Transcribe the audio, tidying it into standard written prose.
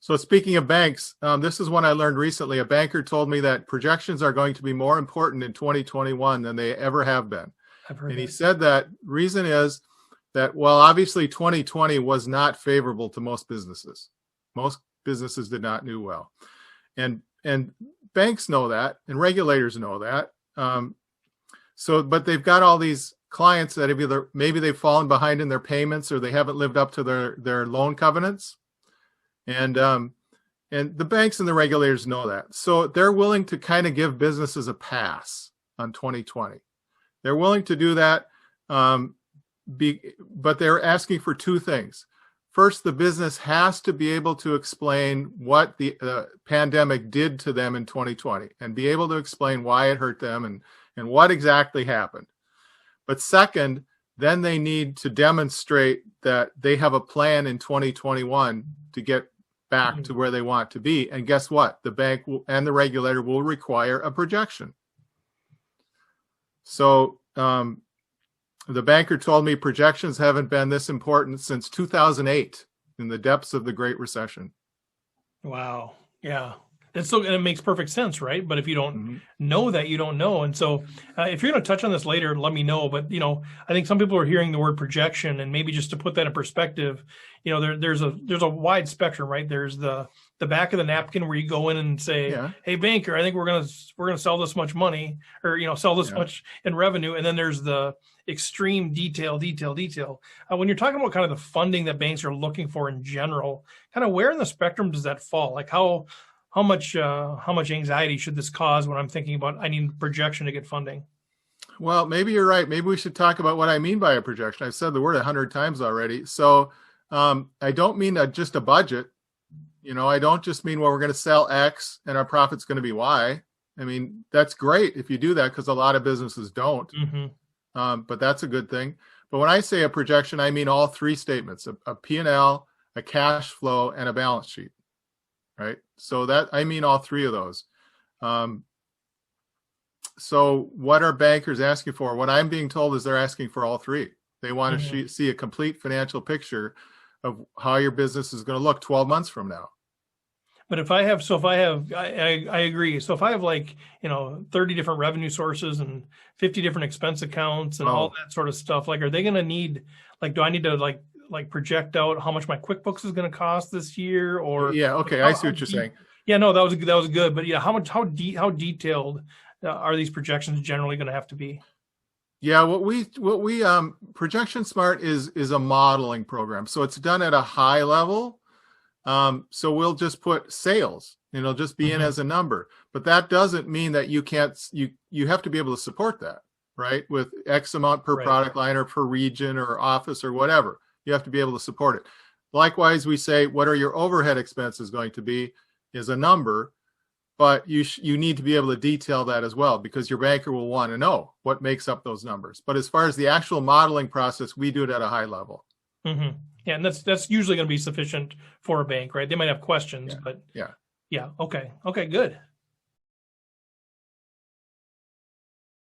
So speaking of banks, this is one I learned recently. A banker told me that projections are going to be more important in 2021 than they ever have been. I've heard And he that. said that reason is that, well, obviously 2020 was not favorable to most businesses. Most businesses did not do well. And banks know that, and regulators know that. But they've got all these clients that have either maybe they've fallen behind in their payments or they haven't lived up to their loan covenants. And the banks and the regulators know that. So they're willing to kind of give businesses a pass on 2020. They're willing to do that, but they're asking for two things. First, the business has to be able to explain what the pandemic did to them in 2020 and be able to explain why it hurt them and what exactly happened. But second, then they need to demonstrate that they have a plan in 2021 to get back to where they want to be. And guess what? The bank and the regulator will require a projection. So the banker told me projections haven't been this important since 2008 in the depths of the Great Recession. Wow. Yeah. And it makes perfect sense, right? But if you don't know that, you don't know. And so if you're going to touch on this later, let me know. But, I think some people are hearing the word projection, and maybe just to put that in perspective, there's a wide spectrum, right? There's the back of the napkin where you go in and say, hey, banker, I think we're going to sell this much money or, sell this much in revenue. And then there's the extreme detail. When you're talking about kind of the funding that banks are looking for in general, kind of where in the spectrum does that fall? Like how much anxiety should this cause when I'm thinking about I need projection to get funding? Well, maybe you're right. Maybe we should talk about what I mean by a projection. I've said the word 100 times already. So I don't mean just a budget. I don't just mean, well, we're going to sell X and our profit's going to be Y. I mean, that's great if you do that because a lot of businesses don't. But that's a good thing. But when I say a projection, I mean all three statements, a P&L, a cash flow, and a balance sheet. Right. So that I mean all three of those. So what are bankers asking for? What I'm being told is they're asking for all three. They want to see a complete financial picture of how your business is going to look 12 months from now. But I agree. So if I have 30 different revenue sources and 50 different expense accounts and all that sort of stuff, are they going to need, do I need to project out how much my QuickBooks is going to cost this year? Or I see what you're saying. Yeah, no, that was good. But how detailed are these projections generally going to have to be? Yeah, what we ProjectionSmart is a modeling program, so it's done at a high level. So we'll just put sales, it'll just be in as a number, but that doesn't mean that you have to be able to support that, right? With X amount per product line or per region or office or whatever. You have to be able to support it. Likewise, we say, what are your overhead expenses going to be is a number, but you need to be able to detail that as well because your banker will want to know what makes up those numbers. But as far as the actual modeling process, we do it at a high level. Yeah, and that's usually going to be sufficient for a bank, right? They might have questions, but yeah. Okay, good.